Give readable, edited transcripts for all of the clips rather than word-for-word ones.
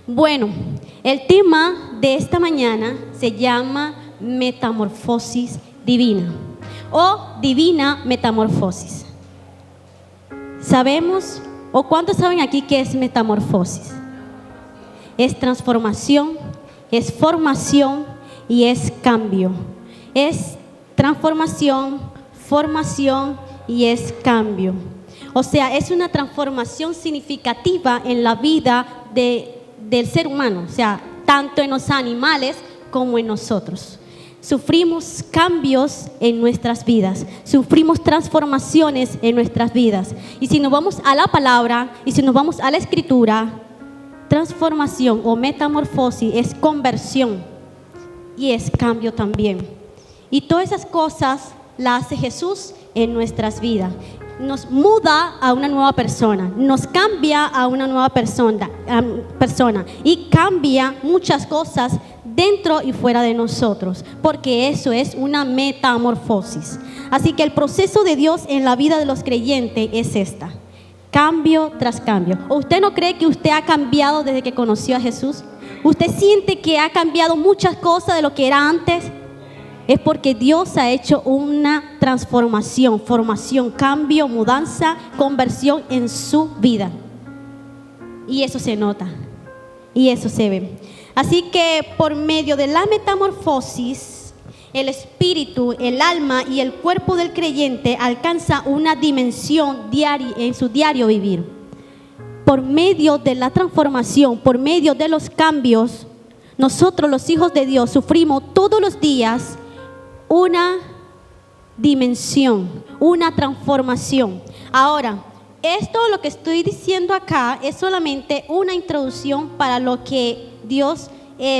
Bueno, el tema de esta mañana se llama metamorfosis divina o divina metamorfosis. ¿Sabemos o cuántos saben aquí qué es metamorfosis? Es transformación, es formación y es cambio. Es transformación, formación y es cambio. O sea, es una transformación significativa en la vida del ser humano, o sea, tanto en los animales como en nosotros. Sufrimos cambios en nuestras vidas, sufrimos transformaciones en nuestras vidas. Y si nos vamos a la palabra y si nos vamos a la escritura, transformación o metamorfosis es conversión y es cambio también. Y todas esas cosas las hace Jesús en nuestras vidas. Nos muda a una nueva persona, nos cambia a una nueva persona y cambia muchas cosas dentro y fuera de nosotros, porque eso es una metamorfosis. Así que el proceso de Dios en la vida de los creyentes es esta: cambio tras cambio. ¿O usted no cree que usted ha cambiado desde que conoció a Jesús? ¿Usted siente que ha cambiado muchas cosas de lo que era antes? Es porque Dios ha hecho una transformación, formación, cambio, mudanza, conversión en su vida. Y eso se nota, y eso se ve. Así que por medio de la metamorfosis, el espíritu, el alma y el cuerpo del creyente alcanza una dimensión diaria en su diario vivir. Por medio de la transformación, por medio de los cambios, nosotros los hijos de Dios sufrimos todos los días una dimensión, una transformación. Ahora, esto lo que estoy diciendo acá es solamente una introducción para lo que Dios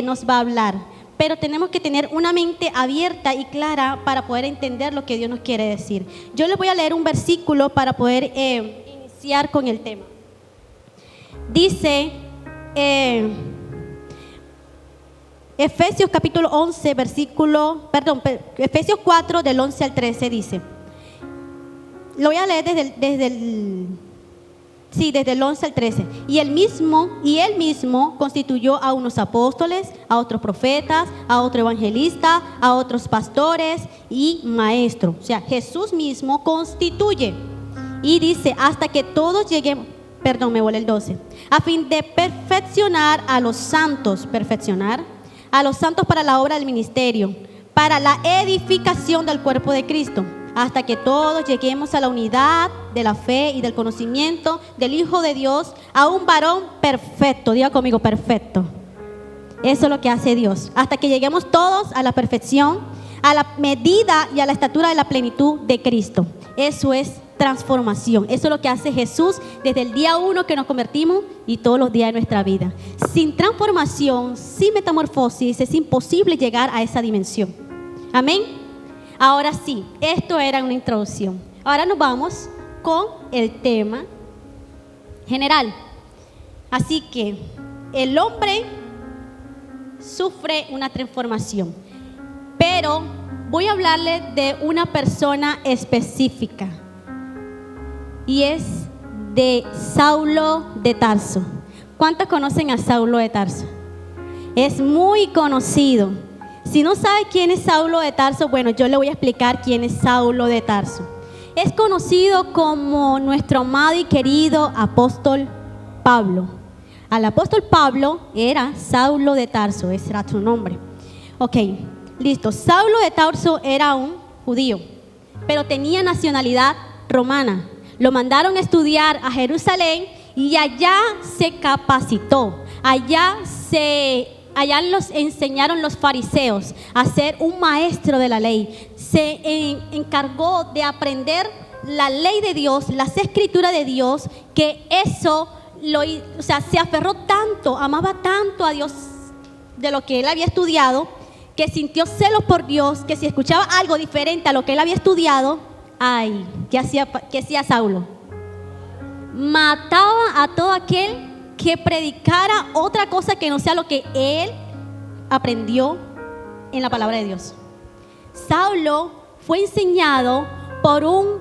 nos va a hablar, pero tenemos que tener una mente abierta y clara para poder entender lo que Dios nos quiere decir. Yo les voy a leer un versículo para poder iniciar con el tema. Dice Efesios capítulo 11, Efesios 4 del 11 al 13 dice. Lo voy a leer desde el 11 al 13. Y él mismo constituyó a unos apóstoles, a otros profetas, a otros evangelistas, a otros pastores y maestros. O sea, Jesús mismo constituye. Y dice, hasta que todos lleguemos, me volé el 12, a fin de perfeccionar a los santos, para la obra del ministerio, para la edificación del cuerpo de Cristo, hasta que todos lleguemos a la unidad de la fe y del conocimiento del Hijo de Dios, a un varón perfecto. Diga conmigo, perfecto. Eso es lo que hace Dios, hasta que lleguemos todos a la perfección, a la medida y a la estatura de la plenitud de Cristo. Eso es transformación. Eso es lo que hace Jesús desde el día 1 que nos convertimos y todos los días de nuestra vida. Sin transformación, sin metamorfosis, es imposible llegar a esa dimensión. Amén. Ahora sí, esto era una introducción. Ahora nos vamos con el tema general. Así que el hombre sufre una transformación, pero voy a hablarle de una persona específica. Y es de Saulo de Tarso. ¿Cuántos conocen a Saulo de Tarso? Es muy conocido. Si no sabe quién es Saulo de Tarso, bueno, yo le voy a explicar quién es Saulo de Tarso. Es conocido como nuestro amado y querido apóstol Pablo. Al apóstol Pablo era Saulo de Tarso, ese era su nombre. Ok, listo. Saulo de Tarso era un judío, pero tenía nacionalidad romana. Lo mandaron a estudiar a Jerusalén y allá se capacitó. Allá los enseñaron los fariseos a ser un maestro de la ley. Se encargó de aprender la ley de Dios, las escrituras de Dios, que eso se aferró tanto, amaba tanto a Dios de lo que él había estudiado, que sintió celos por Dios, que si escuchaba algo diferente a lo que él había estudiado, ay, ¿qué hacía Saulo? Mataba a todo aquel que predicara otra cosa que no sea lo que él aprendió en la palabra de Dios. Saulo fue enseñado por un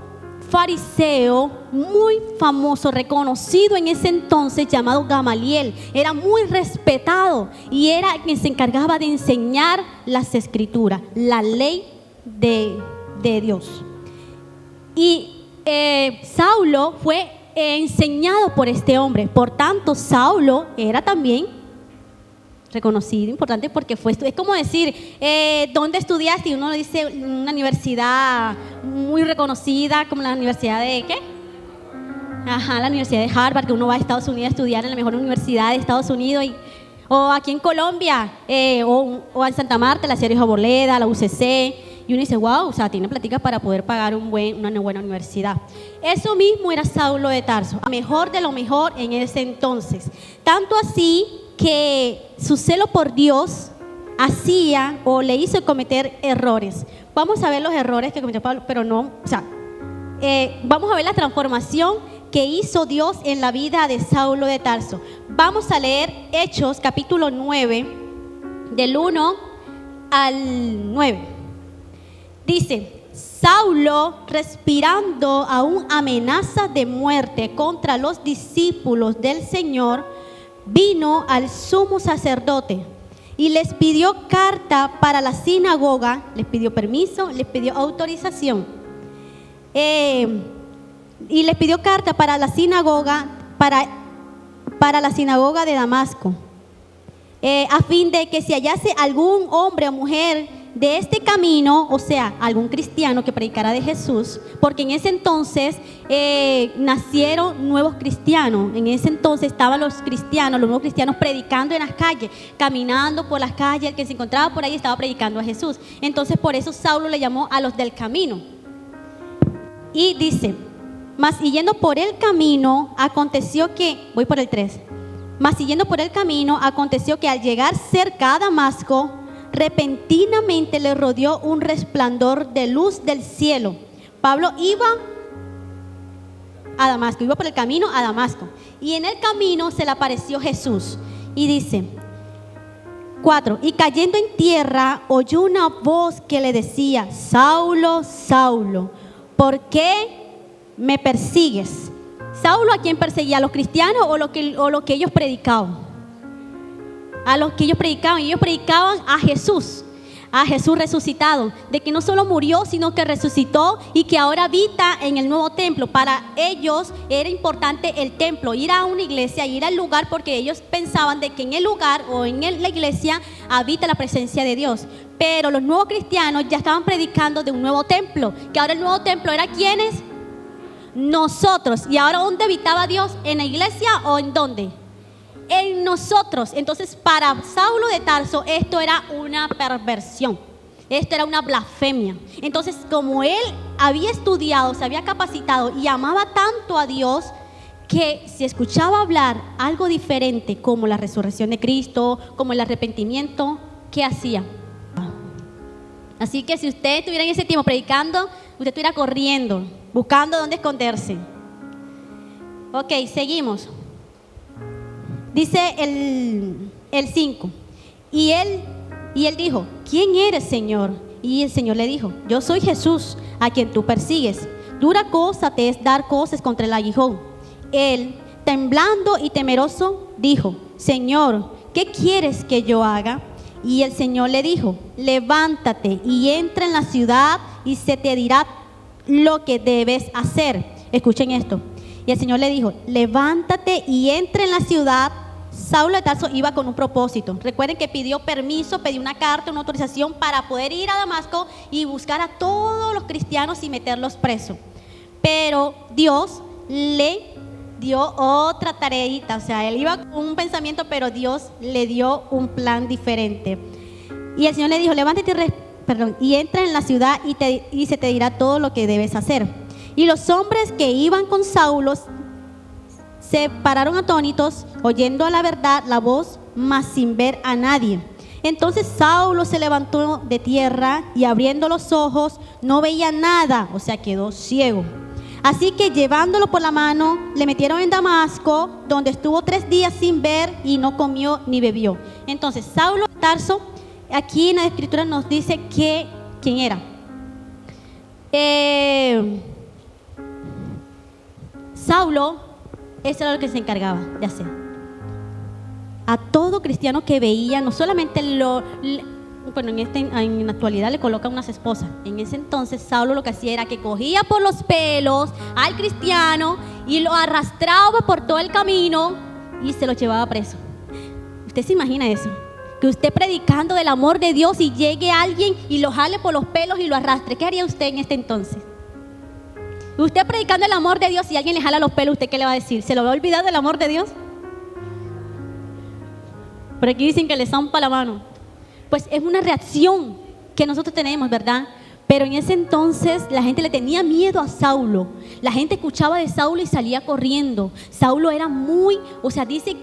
fariseo muy famoso, reconocido en ese entonces, llamado Gamaliel. Era muy respetado y era quien se encargaba de enseñar las escrituras, la ley de Dios. Y Saulo fue enseñado por este hombre. Por tanto, Saulo era también reconocido, importante, porque es como decir, ¿dónde estudiaste? Y uno dice una universidad muy reconocida, como la universidad de ¿qué? La universidad de Harvard, que uno va a Estados Unidos a estudiar en la mejor universidad de Estados Unidos, o aquí en Colombia, o en Santa Marta, la Sierra Arboleda, la UCC, y uno dice, wow, o sea, tiene plática para poder pagar una buena universidad. Eso mismo era Saulo de Tarso, mejor de lo mejor en ese entonces. Tanto así que su celo por Dios hacía o le hizo cometer errores. Vamos a ver los errores que cometió Pablo, pero no, o sea, vamos a ver la transformación que hizo Dios en la vida de Saulo de Tarso. Vamos a leer Hechos capítulo 9, del 1 al 9. Dice: Saulo, respirando aún amenazas de muerte contra los discípulos del Señor, vino al sumo sacerdote y les pidió carta para la sinagoga, les pidió permiso, les pidió autorización, y les pidió carta para la sinagoga, para la sinagoga de Damasco, a fin de que si hallase algún hombre o mujer de este camino, o sea, algún cristiano que predicara de Jesús, porque en ese entonces nacieron nuevos cristianos. En ese entonces estaban los nuevos cristianos predicando en las calles, caminando por las calles. El que se encontraba por ahí estaba predicando a Jesús. Entonces por eso Saulo le llamó a los del camino. Y dice: mas siguiendo por el camino, aconteció que, voy por el 3, mas siguiendo por el camino, aconteció que al llegar cerca a Damasco, repentinamente le rodeó un resplandor de luz del cielo. Pablo iba a Damasco, iba por el camino a Damasco, y en el camino se le apareció Jesús. Y dice 4, y cayendo en tierra oyó una voz que le decía: Saulo, Saulo, ¿por qué me persigues? Saulo, ¿a quién perseguía? ¿A los cristianos o lo que ellos predicaban? A los que ellos predicaban a Jesús resucitado, de que no solo murió, sino que resucitó y que ahora habita en el nuevo templo. Para ellos era importante el templo, ir a una iglesia, ir al lugar, porque ellos pensaban de que en el lugar o en la iglesia habita la presencia de Dios. Pero los nuevos cristianos ya estaban predicando de un nuevo templo, que ahora el nuevo templo era ¿quiénes? Nosotros. ¿Y ahora dónde habitaba Dios? ¿En la iglesia o en dónde? En nosotros. Entonces para Saulo de Tarso esto era una perversión, esto era una blasfemia. Entonces, como él había estudiado, se había capacitado y amaba tanto a Dios, que si escuchaba hablar algo diferente, como la resurrección de Cristo, como el arrepentimiento, ¿qué hacía? Así que si usted estuviera en ese tiempo predicando, usted estuviera corriendo, buscando dónde esconderse. Ok, seguimos. Dice el 5, y él dijo: ¿quién eres, Señor? Y el Señor le dijo: yo soy Jesús, a quien tú persigues. Dura cosa te es dar coces contra el aguijón. Él, temblando y temeroso, dijo: Señor, ¿qué quieres que yo haga? Y el Señor le dijo: levántate y entra en la ciudad y se te dirá lo que debes hacer. Escuchen esto. Y el Señor le dijo: levántate y entra en la ciudad. Saulo de Tarso iba con un propósito. Recuerden que pidió permiso, pidió una carta, una autorización para poder ir a Damasco y buscar a todos los cristianos y meterlos presos. Pero Dios le dio otra tareita. O sea, él iba con un pensamiento, pero Dios le dio un plan diferente. Y el Señor le dijo: levántate y entra en la ciudad y se te dirá todo lo que debes hacer. Y los hombres que iban con Saulo se pararon atónitos, oyendo a la verdad la voz, mas sin ver a nadie. Entonces Saulo se levantó de tierra y abriendo los ojos no veía nada, o sea, quedó ciego. Así que llevándolo por la mano, le metieron en Damasco, donde estuvo 3 días sin ver y no comió ni bebió. Entonces Saulo de Tarso, aquí en la escritura nos dice quién era. Saulo, eso era lo que se encargaba de hacer. A todo cristiano que veía, no solamente bueno, en la actualidad le colocan unas esposas. En ese entonces Saulo lo que hacía era que cogía por los pelos al cristiano y lo arrastraba por todo el camino y se lo llevaba preso. ¿Usted se imagina eso? Que usted predicando del amor de Dios y llegue alguien y lo jale por los pelos y lo arrastre. ¿Qué haría usted en este entonces? Usted predicando el amor de Dios y alguien le jala los pelos, ¿usted qué le va a decir? ¿Se lo va a olvidar del amor de Dios? Por aquí dicen que le zampa la mano. Pues es una reacción que nosotros tenemos, ¿verdad? Pero en ese entonces la gente le tenía miedo a Saulo. La gente escuchaba de Saulo y salía corriendo. Saulo era dice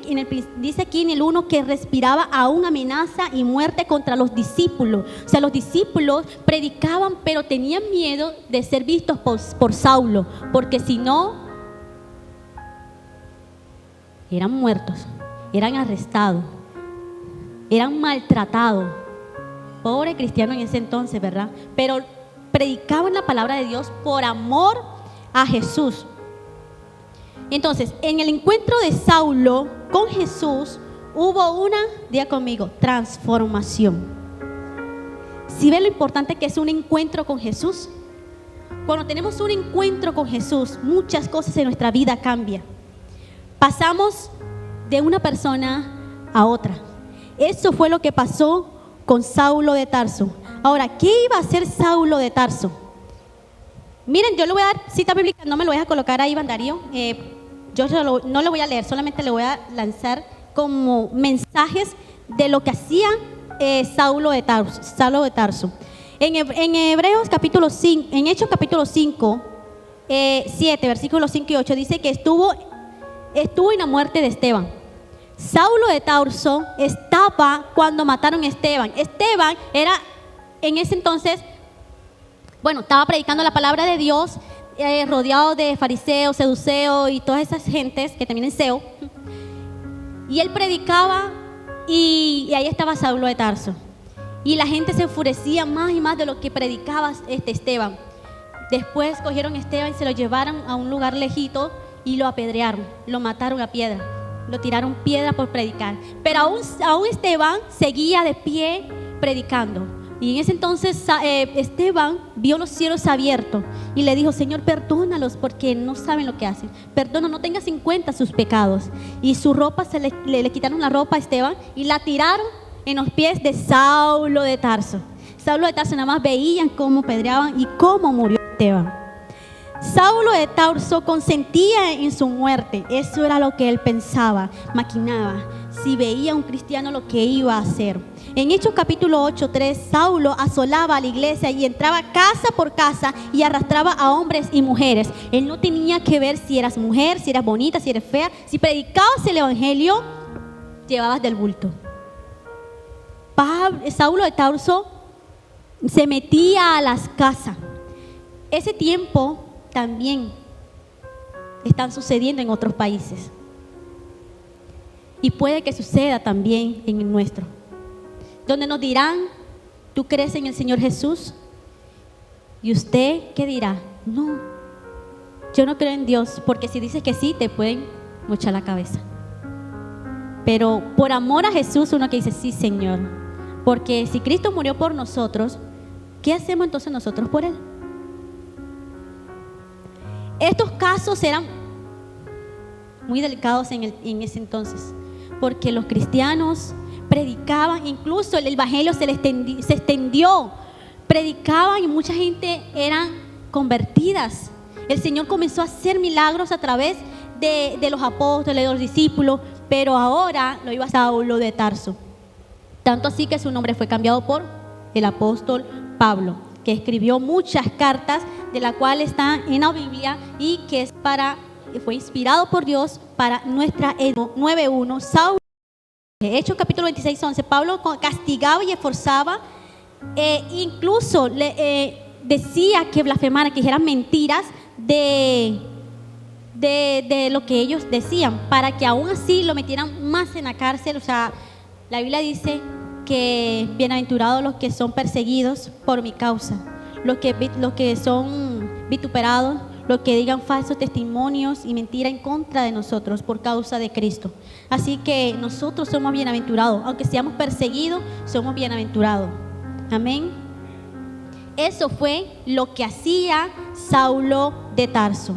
aquí en el 1 que respiraba aún amenaza y muerte contra los discípulos. O sea, los discípulos predicaban, pero tenían miedo de ser vistos por Saulo, porque si no, eran muertos, eran arrestados, eran maltratados. Pobre cristiano en ese entonces, ¿verdad? Pero predicaban la palabra de Dios por amor a Jesús. Entonces, en el encuentro de Saulo con Jesús hubo diga conmigo, transformación. ¿Sí ve lo importante que es un encuentro con Jesús? Cuando tenemos un encuentro con Jesús, muchas cosas en nuestra vida cambian. Pasamos de una persona a otra. Eso fue lo que pasó con Saulo de Tarso. Ahora, ¿qué iba a hacer Saulo de Tarso? Miren, yo le voy a dar cita bíblica, no me lo voy a colocar ahí, Iván Darío. Yo no lo voy a leer, solamente le voy a lanzar como mensajes de lo que hacía Saulo de Tarso. En Hebreos capítulo 5, en Hechos capítulo 5, 7, versículos 5 y 8, dice que estuvo en la muerte de Esteban. Saulo de Tarso estaba cuando mataron a Esteban. Esteban era en ese entonces, estaba predicando la palabra de Dios, rodeado de fariseos, seduceos y todas esas gentes que terminan en seo. Y él predicaba y ahí estaba Saulo de Tarso. Y la gente se enfurecía más y más de lo que predicaba Esteban. Después cogieron a Esteban y se lo llevaron a un lugar lejito y lo apedrearon, lo mataron a piedra. Lo tiraron piedra por predicar. Pero aún Esteban seguía de pie predicando. Y en ese entonces Esteban vio los cielos abiertos y le dijo: Señor, perdónalos porque no saben lo que hacen. Perdona, no tengas en cuenta sus pecados. Y su ropa, le quitaron la ropa a Esteban y la tiraron en los pies de Saulo de Tarso. Saulo de Tarso nada más veían cómo pedreaban y cómo murió Esteban. Saulo de Tarso consentía en su muerte. Eso era lo que él pensaba, maquinaba. Si veía a un cristiano lo que iba a hacer. En Hechos capítulo 8:3, Saulo asolaba a la iglesia y entraba casa por casa y arrastraba a hombres y mujeres. Él no tenía que ver si eras mujer, si eras bonita, si eras fea. Si predicabas el evangelio, llevabas del bulto. Saulo de Tarso se metía a las casas. Ese tiempo también están sucediendo en otros países y puede que suceda también en el nuestro, donde nos dirán: ¿tú crees en el Señor Jesús? ¿Y usted qué dirá? No, yo no creo en Dios, porque si dices que sí, te pueden mochar la cabeza. Pero por amor a Jesús, uno que dice: sí, Señor, porque si Cristo murió por nosotros, ¿qué hacemos entonces nosotros por Él? Estos casos eran muy delicados en ese entonces, porque los cristianos predicaban, incluso el evangelio se extendió, predicaban y mucha gente eran convertidas. El Señor comenzó a hacer milagros a través de los apóstoles, de los discípulos, pero ahora lo iba a Saulo de Tarso. Tanto así que su nombre fue cambiado por el apóstol Pablo, que escribió muchas cartas, de la cual está en la Biblia y que fue inspirado por Dios para nuestra 9:1. Saulo, Hechos capítulo 26:11, Pablo castigaba y esforzaba, incluso decía que blasfemara, que dijeran mentiras de lo que ellos decían, para que aún así lo metieran más en la cárcel. O sea, la Biblia dice que bienaventurados los que son perseguidos por mi causa, los que son vituperados, lo que digan falsos testimonios y mentira en contra de nosotros por causa de Cristo. Así que nosotros somos bienaventurados, aunque seamos perseguidos, somos bienaventurados. Amén. Eso fue lo que hacía Saulo de Tarso.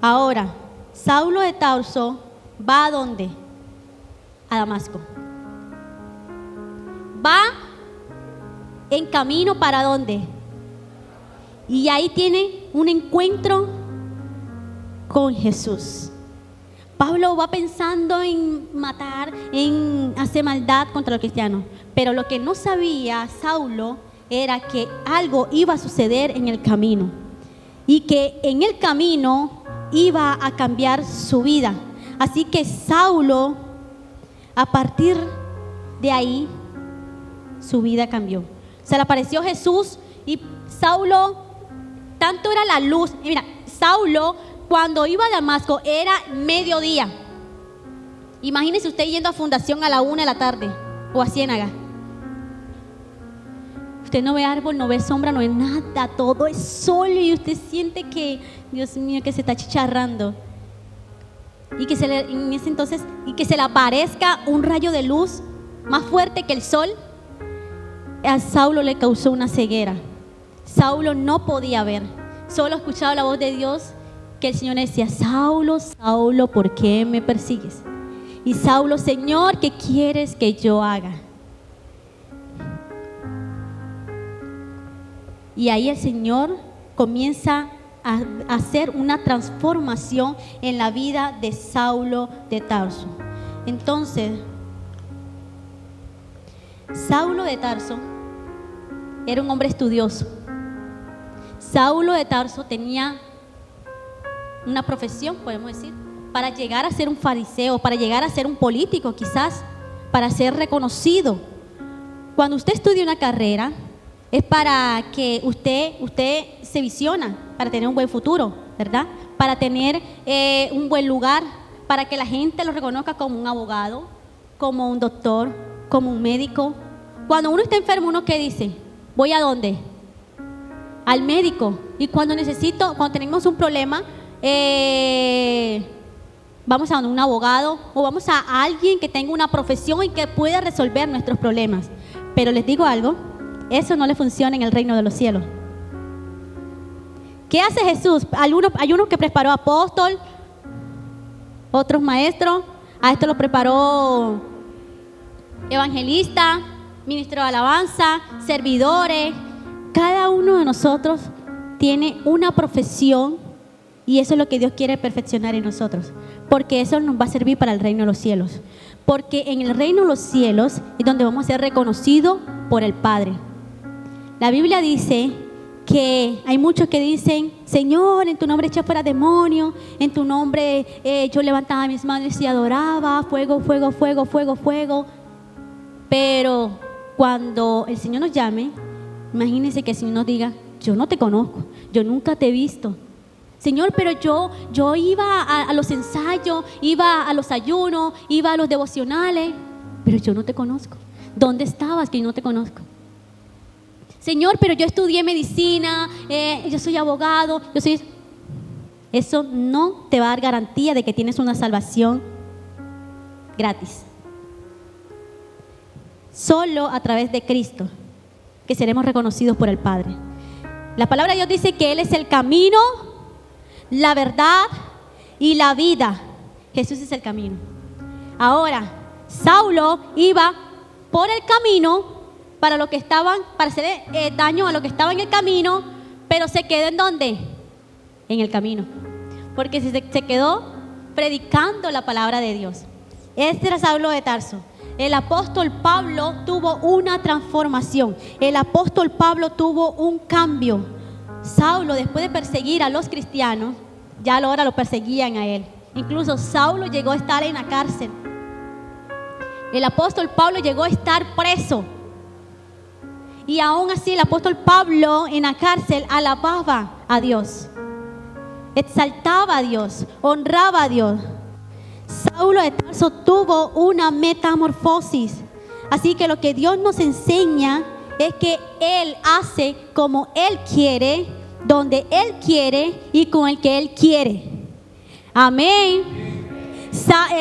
Ahora, Saulo de Tarso va ¿a dónde? A Damasco. Va en camino ¿para dónde? Y ahí tiene un encuentro con Jesús. Pablo va pensando en matar, en hacer maldad contra los cristianos. Pero lo que no sabía Saulo era que algo iba a suceder en el camino. Y que en el camino iba a cambiar su vida. Así que Saulo, a partir de ahí, su vida cambió. Se le apareció Jesús y Saulo, tanto era la luz. Mira, Saulo cuando iba a Damasco era mediodía. Imagínese usted yendo a Fundación a la 1 de la tarde o a Ciénaga. Usted no ve árbol, no ve sombra, no ve nada, todo es sol y usted siente que, Dios mío, que se está chicharrando. Y que en ese entonces, y que se le aparezca un rayo de luz más fuerte que el sol, a Saulo le causó una ceguera. Saulo no podía ver, solo escuchaba la voz de Dios, que el Señor le decía: Saulo, Saulo, ¿por qué me persigues? Y Saulo: Señor, ¿qué quieres que yo haga? Y ahí el Señor comienza a hacer una transformación en la vida de Saulo de Tarso. Entonces, Saulo de Tarso era un hombre estudioso. Saulo de Tarso tenía una profesión, podemos decir, para llegar a ser un fariseo, para llegar a ser un político quizás, para ser reconocido. Cuando usted estudia una carrera, es para que usted se visiona, para tener un buen futuro, ¿verdad? Para tener un buen lugar, para que la gente lo reconozca como un abogado, como un doctor, como un médico. Cuando uno está enfermo, ¿uno qué dice? ¿Voy a dónde? Al médico. Y cuando tenemos un problema, vamos a un abogado o vamos a alguien que tenga una profesión y que pueda resolver nuestros problemas. Pero les digo algo, eso no le funciona en el reino de los cielos. ¿Qué hace Jesús? Hay uno que preparó apóstol, otros maestros, a esto lo preparó evangelista, ministro de alabanza, servidores. Cada uno de nosotros tiene una profesión y eso es lo que Dios quiere perfeccionar en nosotros, porque eso nos va a servir para el reino de los cielos, porque en el reino de los cielos es donde vamos a ser reconocidos por el Padre. La Biblia dice que hay muchos que dicen: Señor, en tu nombre eché fuera demonios, en tu nombre yo levantaba mis manos y adoraba, fuego, fuego, fuego, fuego, fuego. Pero cuando el Señor nos llame, imagínense que el Señor nos diga: yo no te conozco, yo nunca te he visto. Señor, pero yo iba a los ensayos, iba a los ayunos, iba a los devocionales, pero yo no te conozco. ¿Dónde estabas que yo no te conozco? Señor, pero yo estudié medicina, yo soy abogado, Eso no te va a dar garantía de que tienes una salvación gratis. Solo a través de Cristo que seremos reconocidos por el Padre. La palabra de Dios dice que Él es el camino, la verdad y la vida. Jesús es el camino. Ahora, Saulo iba por el camino para hacer daño a lo que estaba en el camino, pero se quedó ¿en dónde? En el camino, porque se quedó predicando la palabra de Dios. Este era Saulo de Tarso. El apóstol Pablo tuvo una transformación. El apóstol Pablo tuvo un cambio. Saulo, después de perseguir a los cristianos, ya ahora lo perseguían a él. Incluso Saulo llegó a estar en la cárcel. El apóstol Pablo llegó a estar preso. Y aún así el apóstol Pablo en la cárcel alababa a Dios, exaltaba a Dios, honraba a Dios. Saulo de Tarso tuvo una metamorfosis. Así que lo que Dios nos enseña es que Él hace como Él quiere, donde Él quiere y con el que Él quiere. Amén.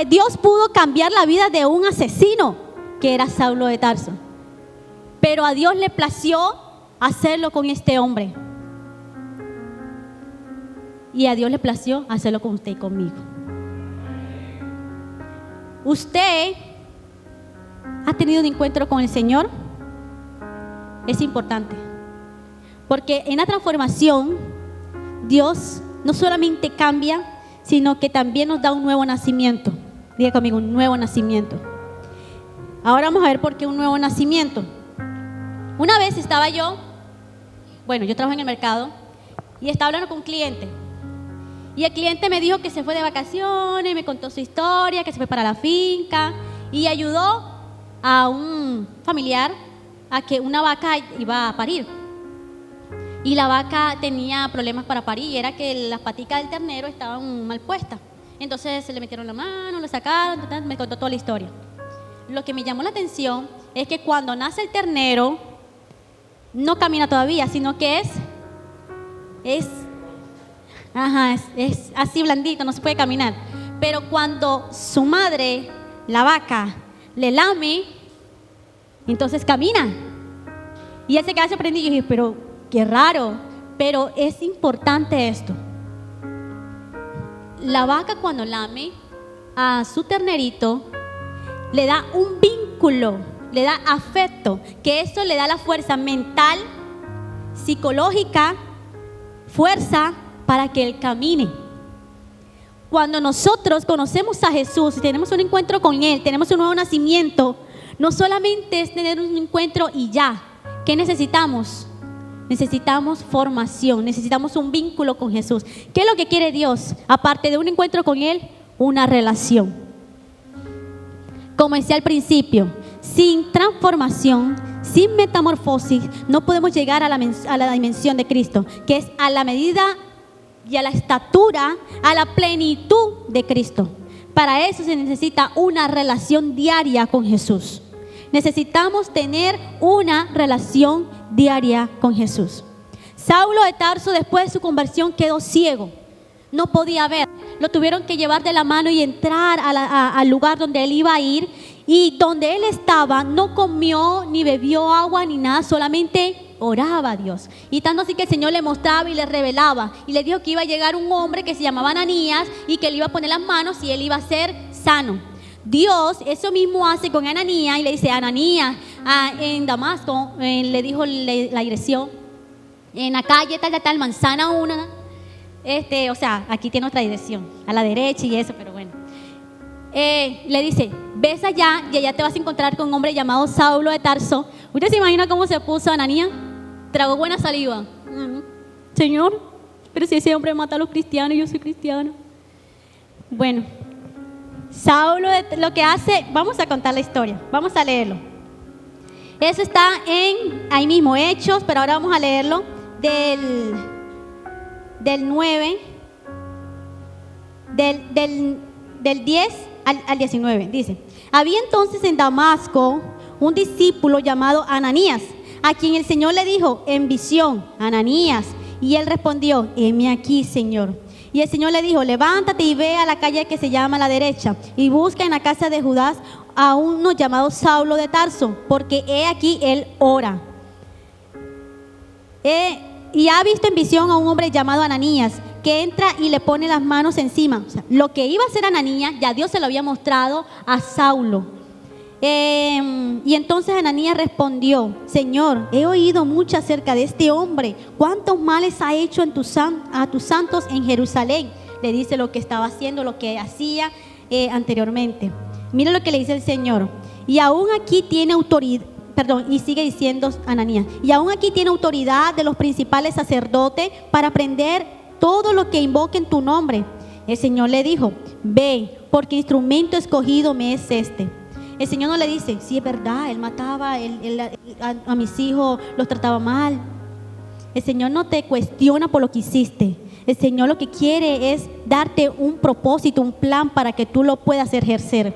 Dios pudo cambiar la vida de un asesino que era Saulo de Tarso, pero a Dios le plació hacerlo con este hombre, y a Dios le plació hacerlo con usted y conmigo. ¿Usted ha tenido un encuentro con el Señor? Es importante, porque en la transformación Dios no solamente cambia, sino que también nos da un nuevo nacimiento. Diga conmigo, un nuevo nacimiento. Ahora vamos a ver por qué un nuevo nacimiento. Una vez estaba yo trabajo en el mercado y estaba hablando con un cliente. Y el cliente me dijo que se fue de vacaciones, me contó su historia, que se fue para la finca y ayudó a un familiar a que una vaca iba a parir. Y la vaca tenía problemas para parir, y era que las paticas del ternero estaban mal puestas. Entonces se le metieron la mano, lo sacaron, me contó toda la historia. Lo que me llamó la atención es que cuando nace el ternero, no camina todavía, sino que es así blandito, no se puede caminar. Pero cuando su madre, la vaca, le lame, entonces camina. Y él se queda sorprendido y dije, pero qué raro. Pero es importante esto. La vaca cuando lame a su ternerito, le da un vínculo, le da afecto, que eso le da la fuerza mental, psicológica, fuerza para que él camine. Cuando nosotros conocemos a Jesús y tenemos un encuentro con Él, tenemos un nuevo nacimiento, no solamente es tener un encuentro y ya. ¿Qué necesitamos? Necesitamos formación, necesitamos un vínculo con Jesús. ¿Qué es lo que quiere Dios? Aparte de un encuentro con Él, una relación. Como decía al principio, sin transformación, sin metamorfosis, no podemos llegar a la dimensión de Cristo, que es a la medida y a la estatura, a la plenitud de Cristo. Para eso se necesita una relación diaria con Jesús. Necesitamos tener una relación diaria con Jesús. Saulo de Tarso, después de su conversión, quedó ciego. No podía ver. Lo tuvieron que llevar de la mano y entrar al lugar donde él iba a ir. Y donde él estaba, no comió ni bebió agua ni nada, solamente oraba a Dios. Y tanto así que el Señor le mostraba y le revelaba. Y le dijo que iba a llegar un hombre que se llamaba Ananías y que le iba a poner las manos y él iba a ser sano. Dios eso mismo hace con Ananías y le dice, Ananías, en Damasco, le dijo la dirección, en la calle tal, manzana 1, o sea, aquí tiene otra dirección, a la derecha y eso, pero bueno. Le dice, ves allá y allá te vas a encontrar con un hombre llamado Saulo de Tarso. ¿Usted se imagina cómo se puso Ananías? Tragó buena saliva. Señor, pero si ese hombre mata a los cristianos, yo soy cristiano. Bueno, Saulo lo que hace, vamos a contar la historia, vamos a leerlo. Eso está ahí mismo, Hechos, pero ahora vamos a leerlo del 9, del 10 al 19. Dice, había entonces en Damasco un discípulo llamado Ananías, a quien el Señor le dijo en visión, Ananías, y él respondió, heme aquí, Señor. Y el Señor le dijo, levántate y ve a la calle que se llama la derecha y busca en la casa de Judas a uno llamado Saulo de Tarso, porque he aquí él ora. Y ha visto en visión a un hombre llamado Ananías, que entra y le pone las manos encima. O sea, lo que iba a hacer Ananías, ya Dios se lo había mostrado a Saulo. Y entonces Ananías respondió, Señor, he oído mucho acerca de este hombre. ¿Cuántos males ha hecho a tus santos en Jerusalén? Le dice lo que estaba haciendo, lo que hacía anteriormente. Mira lo que le dice el Señor. Y aún aquí tiene autoridad. Y sigue diciendo Ananías, y aún aquí tiene autoridad de los principales sacerdotes para prender todo lo que invoque en tu nombre. El Señor le dijo, ve, porque instrumento escogido me es este. El Señor no le dice, sí es verdad, él mataba a mis hijos, los trataba mal. El Señor no te cuestiona por lo que hiciste. El Señor lo que quiere es darte un propósito, un plan para que tú lo puedas ejercer.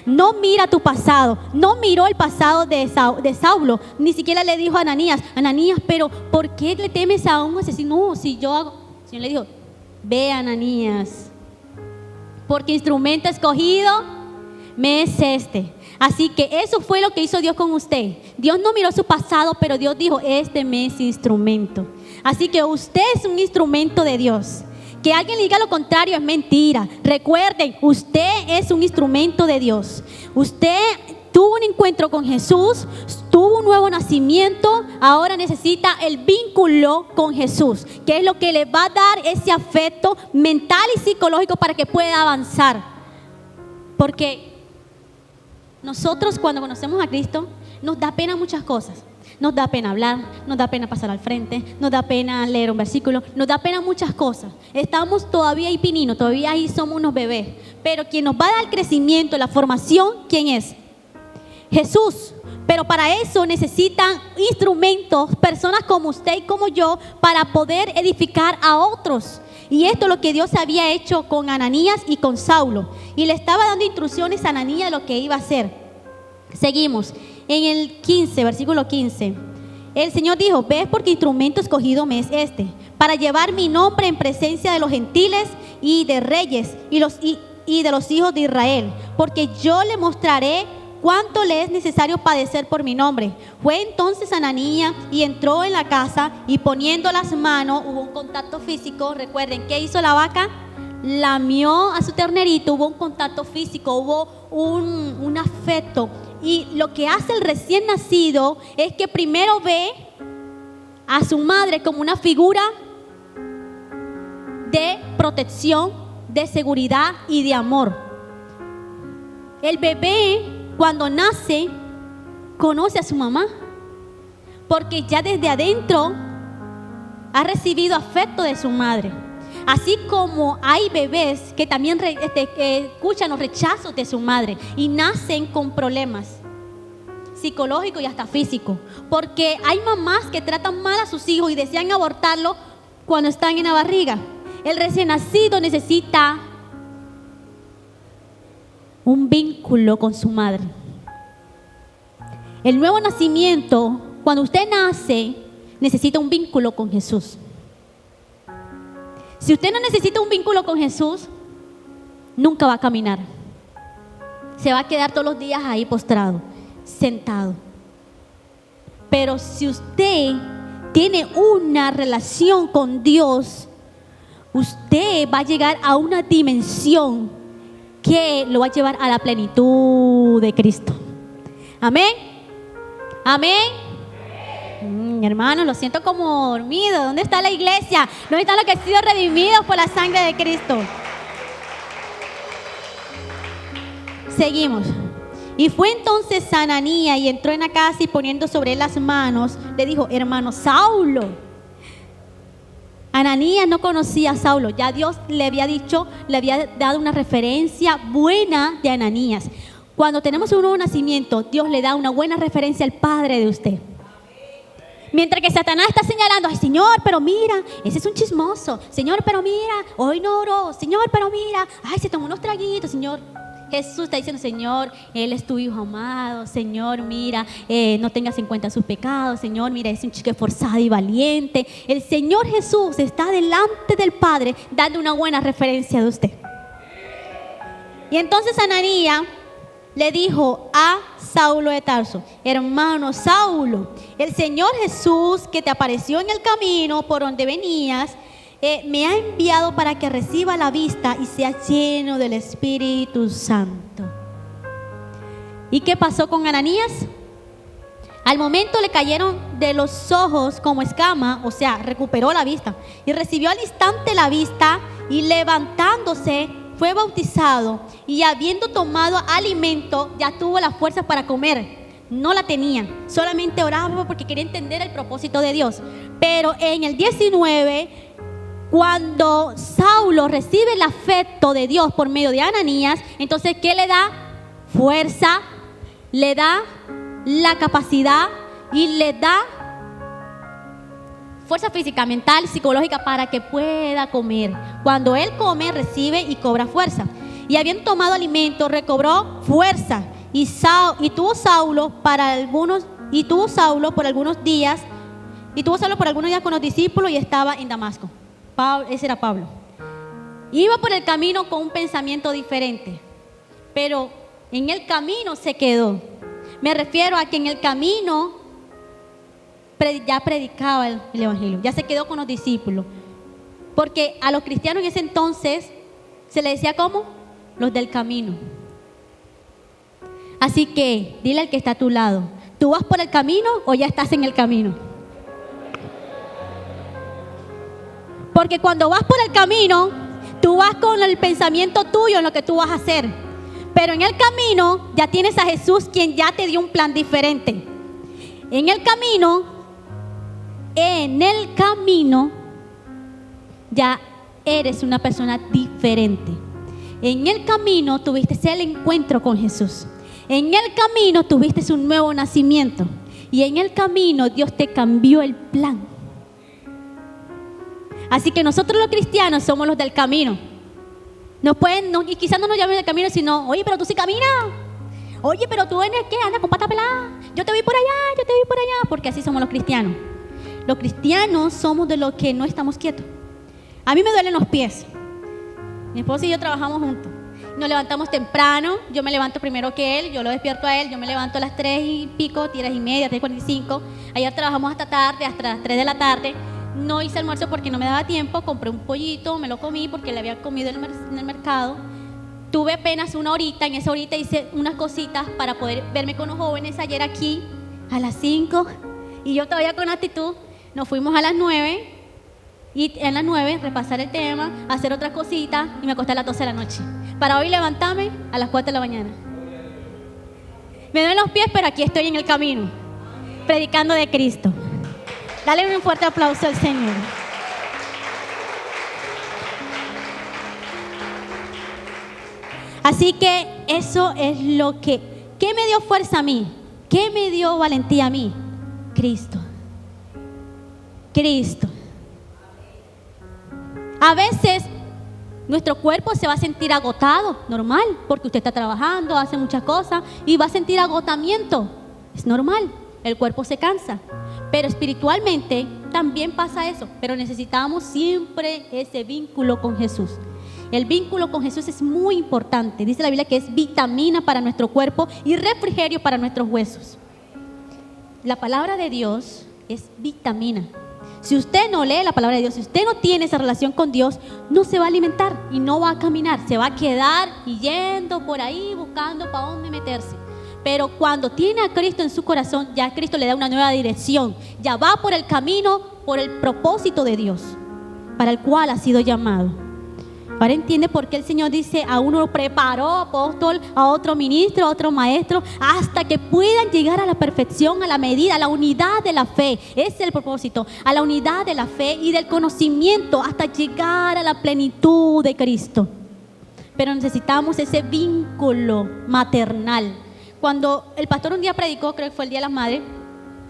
No mira tu pasado. No miró el pasado de Saulo. Ni siquiera le dijo a Ananías, Ananías, pero ¿por qué le temes a un asesino? No, si yo hago... El Señor le dijo, ve, Ananías, porque instrumento escogido me es este. Así que eso fue lo que hizo Dios con usted. Dios no miró su pasado, pero Dios dijo, este me es instrumento. Así que usted es un instrumento de Dios. Que alguien le diga lo contrario es mentira. Recuerden, usted es un instrumento de Dios. Usted tuvo un encuentro con Jesús, tuvo un nuevo nacimiento, ahora necesita el vínculo con Jesús, que es lo que le va a dar ese afecto mental y psicológico para que pueda avanzar. Porque nosotros cuando conocemos a Cristo nos da pena muchas cosas. Nos da pena hablar, nos da pena pasar al frente, nos da pena leer un versículo, nos da pena muchas cosas. Estamos todavía ahí pininos, todavía ahí somos unos bebés. Pero quien nos va a dar el crecimiento, la formación, ¿quién es? Jesús. Pero para eso necesitan instrumentos, personas como usted y como yo, para poder edificar a otros. Y esto es lo que Dios había hecho con Ananías y con Saulo. Y le estaba dando instrucciones a Ananías de lo que iba a hacer. Seguimos. En el 15, versículo 15. El Señor dijo, ves porque instrumento escogido me es este, para llevar mi nombre en presencia de los gentiles y de reyes y de los hijos de Israel. Porque yo le mostraré cuánto le es necesario padecer por mi nombre. Fue entonces Ananías y entró en la casa y poniendo las manos, hubo un contacto físico. Recuerden, ¿qué hizo la vaca? Lamió a su ternerito, hubo un contacto físico, hubo un afecto. Y lo que hace el recién nacido es que primero ve a su madre como una figura de protección, de seguridad y de amor. El bebé cuando nace conoce a su mamá porque ya desde adentro ha recibido afecto de su madre. Así como hay bebés que también escuchan los rechazos de su madre y nacen con problemas psicológicos y hasta físicos. Porque hay mamás que tratan mal a sus hijos y desean abortarlo cuando están en la barriga. El recién nacido necesita un vínculo con su madre. El nuevo nacimiento, cuando usted nace, necesita un vínculo con Jesús. Si usted no necesita un vínculo con Jesús, nunca va a caminar. Se va a quedar todos los días ahí postrado, sentado. Pero si usted tiene una relación con Dios, usted va a llegar a una dimensión que lo va a llevar a la plenitud de Cristo. Amén. Amén. Hermanos, lo siento como dormido. ¿Dónde está la iglesia? ¿Dónde están los que han sido redimidos por la sangre de Cristo? Seguimos. Y fue entonces Ananías y entró en la casa y poniendo sobre él las manos, le dijo, hermano Saulo. Ananías no conocía a Saulo. Ya Dios le había dicho, le había dado una referencia buena de Ananías. Cuando tenemos un nuevo nacimiento, Dios le da una buena referencia al padre de usted. Mientras que Satanás está señalando, ay Señor, pero mira, ese es un chismoso. Señor, pero mira, hoy no oró. Señor, pero mira, ay, se tomó unos traguitos. Señor, Jesús está diciendo, Señor, Él es tu hijo amado. Señor, mira, no tengas en cuenta sus pecados. Señor, mira, es un chico esforzado y valiente. El Señor Jesús está delante del Padre dando una buena referencia de usted. Y entonces Ananías le dijo a Saulo de Tarso, hermano Saulo, el Señor Jesús que te apareció en el camino por donde venías, me ha enviado para que reciba la vista y sea lleno del Espíritu Santo. ¿Y qué pasó con Ananías? Al momento le cayeron de los ojos como escama, o sea, recuperó la vista y recibió al instante la vista y levantándose fue bautizado y habiendo tomado alimento ya tuvo la fuerza para comer. No la tenía, solamente oraba porque quería entender el propósito de Dios. Pero en el 19, cuando Saulo recibe el afecto de Dios por medio de Ananías, entonces ¿qué le da? Fuerza, le da la capacidad y le da fuerza física, mental, psicológica para que pueda comer. Cuando él come, recibe y cobra fuerza. y habiendo tomado alimento, recobró fuerza. Y tuvo Saulo por algunos días con los discípulos y estaba en Damasco. Ese era Pablo. Iba por el camino con un pensamiento diferente, pero en el camino se quedó. Me refiero a que en el camino ya predicaba el evangelio, ya se quedó con los discípulos. Porque a los cristianos en ese entonces se les decía ¿cómo? Los del camino. Así que dile al que está a tu lado, ¿tú vas por el camino o ya estás en el camino? Porque cuando vas por el camino, tú vas con el pensamiento tuyo en lo que tú vas a hacer. Pero en el camino ya tienes a Jesús, quien ya te dio un plan diferente. En el camino ya eres una persona diferente. En el camino tuviste el encuentro con Jesús. En el camino tuviste un nuevo nacimiento. Y en el camino Dios te cambió el plan. Así que nosotros los cristianos somos los del camino. Y quizás no nos llamen del camino, sino, oye, pero tú sí caminas. Oye, pero tú en el qué, andas con pata pelada. Yo te voy por allá, porque así somos los cristianos. Los cristianos somos de los que no estamos quietos. A mí me duelen los pies. Mi esposo y yo trabajamos juntos. Nos levantamos temprano, yo me levanto primero que él, yo lo despierto a él, yo me levanto a las 3 y pico, 3:30, 3:45. Ayer trabajamos hasta tarde, hasta las 3 de la tarde. No hice almuerzo porque no me daba tiempo, compré un pollito, me lo comí porque le había comido en el mercado. Tuve apenas una horita, en esa horita hice unas cositas para poder verme con los jóvenes ayer aquí a las 5 y yo todavía con actitud. Nos fuimos a las 9 y en las 9 repasar el tema, hacer otras cositas y me acosté a las 12 de la noche. Para hoy levantarme a las 4 de la mañana. Me duelen los pies, pero aquí estoy en el camino, predicando de Cristo. Dale un fuerte aplauso al Señor. Así que eso es lo que... ¿Qué me dio fuerza a mí? ¿Qué me dio valentía a mí? Cristo. A veces nuestro cuerpo se va a sentir agotado, normal, porque usted está trabajando, hace muchas cosas y va a sentir agotamiento. Es normal, el cuerpo se cansa. Pero espiritualmente también pasa eso, pero necesitamos siempre ese vínculo con Jesús. El vínculo con Jesús es muy importante. Dice la Biblia que es vitamina para nuestro cuerpo y refrigerio para nuestros huesos. La palabra de Dios es vitamina. Si usted no lee la palabra de Dios, si usted no tiene esa relación con Dios, no se va a alimentar y no va a caminar. Se va a quedar yendo por ahí buscando para dónde meterse. Pero cuando tiene a Cristo en su corazón, ya Cristo le da una nueva dirección. Ya va por el camino, por el propósito de Dios, para el cual ha sido llamado. Ahora entiende por qué el Señor dice: a uno lo preparó apóstol, a otro ministro, a otro maestro, hasta que puedan llegar a la perfección, a la medida, a la unidad de la fe. Ese es el propósito, a la unidad de la fe y del conocimiento, hasta llegar a la plenitud de Cristo. Pero necesitamos ese vínculo maternal. Cuando el pastor un día predicó, creo que fue el Día de las Madres,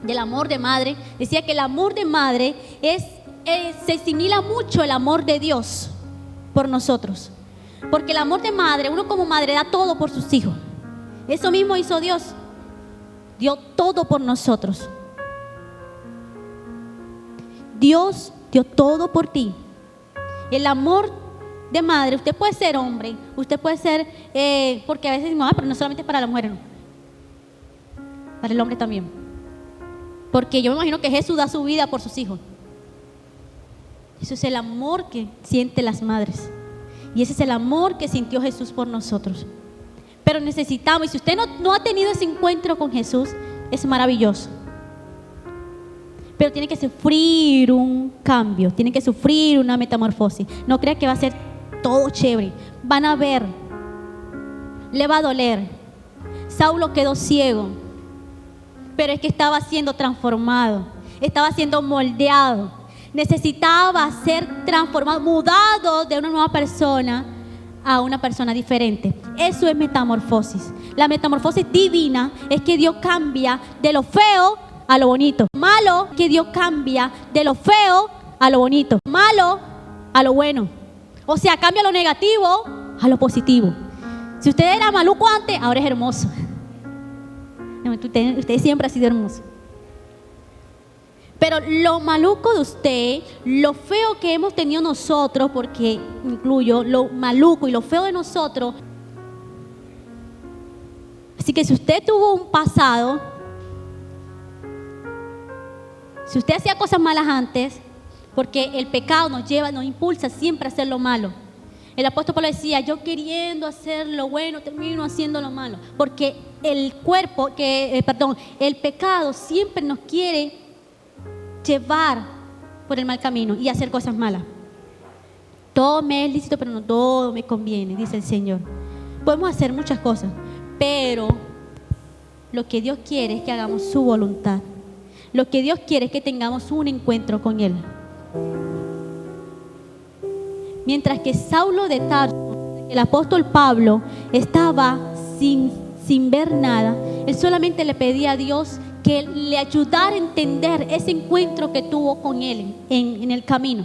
del amor de madre, decía que el amor de madre se asimila mucho al amor de Dios por nosotros. Porque el amor de madre, uno como madre da todo por sus hijos. Eso mismo hizo Dios. Dio todo por nosotros. Dios dio todo por ti. El amor de madre, usted puede ser hombre, usted puede ser, porque a veces decimos, pero no solamente es para la mujer, no. Para el hombre también. Porque yo me imagino que Jesús da su vida por sus hijos. Eso es el amor que sienten las madres. Y ese es el amor que sintió Jesús por nosotros. Pero necesitamos, y si usted no ha tenido ese encuentro con Jesús, es maravilloso. Pero tiene que sufrir un cambio, tiene que sufrir una metamorfosis. No crea que va a ser todo chévere. Van a ver, le va a doler. Saulo quedó ciego, pero es que estaba siendo transformado, estaba siendo moldeado. Necesitaba ser transformado, mudado de una nueva persona a una persona diferente. Eso es metamorfosis. La metamorfosis divina es que Dios cambia de lo feo a lo bonito. Malo, que Dios cambia de lo feo a lo bonito. Malo a lo bueno. O sea, cambia lo negativo a lo positivo. Si usted era maluco antes, ahora es hermoso. Usted siempre ha sido hermoso. Pero lo maluco de usted, lo feo que hemos tenido nosotros, porque incluyo lo maluco y lo feo de nosotros. Así que si usted tuvo un pasado, si usted hacía cosas malas antes, porque el pecado nos impulsa siempre a hacer lo malo. El apóstol Pablo decía, yo queriendo hacer lo bueno, termino haciendo lo malo. Porque el pecado siempre nos quiere llevar por el mal camino y hacer cosas malas. Todo me es lícito, pero no todo me conviene, dice el Señor. Podemos hacer muchas cosas, pero lo que Dios quiere es que hagamos su voluntad. Lo que Dios quiere es que tengamos un encuentro con Él. Mientras que Saulo de Tarso, el apóstol Pablo, estaba sin ver nada, él solamente le pedía a Dios que le ayudara a entender ese encuentro que tuvo con Él en el camino.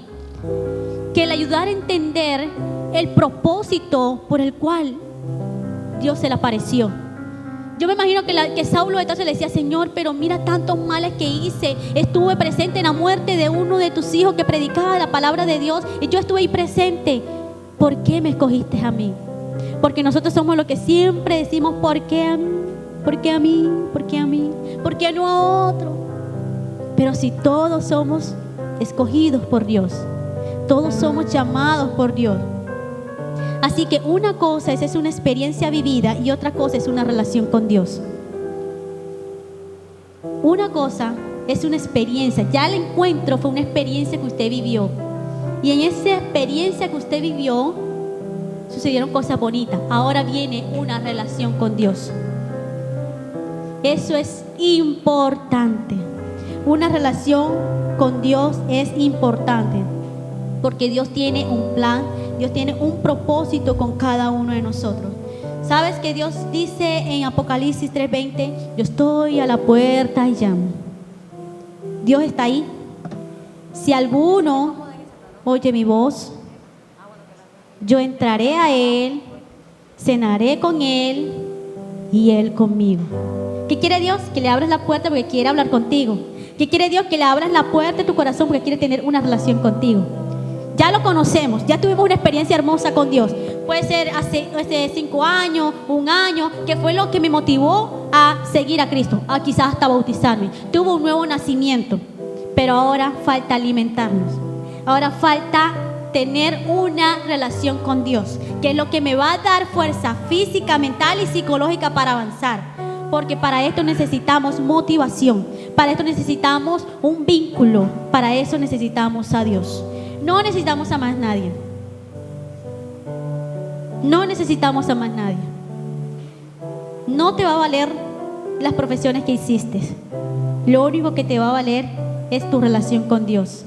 Que le ayudara a entender el propósito por el cual Dios se le apareció. Yo me imagino que Saulo de Tarso le decía, Señor, pero mira tantos males que hice. Estuve presente en la muerte de uno de tus hijos que predicaba la palabra de Dios y yo estuve ahí presente. ¿Por qué me escogiste a mí? Porque nosotros somos los que siempre decimos, ¿por qué a mí? ¿Por qué a mí? ¿Por qué a mí? ¿Por qué no a otro? Pero si todos somos escogidos por Dios, todos somos llamados por Dios. Así que una cosa es una experiencia vivida y otra cosa es una relación con Dios. Una cosa es una experiencia, ya el encuentro fue una experiencia que usted vivió. Y en esa experiencia que usted vivió, sucedieron cosas bonitas. Ahora viene una relación con Dios. Eso es importante. Una relación con Dios es importante. Porque Dios tiene un plan, Dios tiene un propósito con cada uno de nosotros. ¿Sabes que Dios dice en Apocalipsis 3:20? Yo estoy a la puerta y llamo. Dios está ahí. Si alguno oye mi voz, yo entraré a Él, cenaré con Él y Él conmigo. ¿Qué quiere Dios? Que le abras la puerta porque quiere hablar contigo. ¿Qué quiere Dios? Que le abras la puerta de tu corazón porque quiere tener una relación contigo. Ya lo conocemos, ya tuvimos una experiencia hermosa con Dios. Puede ser hace 5 años, 1 año, que fue lo que me motivó a seguir a Cristo, a quizás hasta bautizarme. Tuvo un nuevo nacimiento, pero ahora falta alimentarnos. Ahora falta tener una relación con Dios, que es lo que me va a dar fuerza física, mental y psicológica para avanzar. Porque para esto necesitamos motivación, para esto necesitamos un vínculo, para eso necesitamos a Dios. No necesitamos a más nadie. No necesitamos a más nadie. No te va a valer las profesiones que hiciste. Lo único que te va a valer es tu relación con Dios.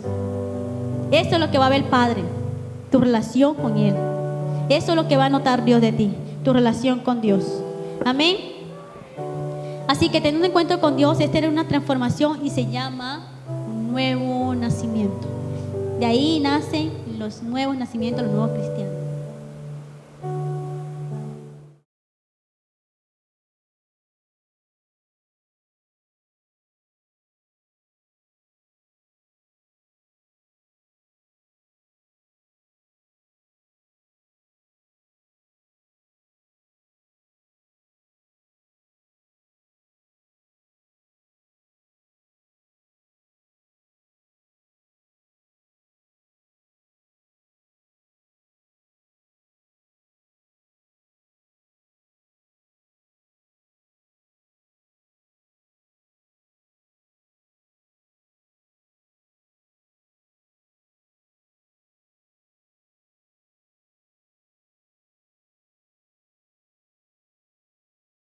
Eso es lo que va a ver el Padre, tu relación con Él. Eso es lo que va a notar Dios de ti, tu relación con Dios. Amén. Así que teniendo un encuentro con Dios, esta era una transformación y se llama un nuevo nacimiento. De ahí nacen los nuevos nacimientos, los nuevos cristianos.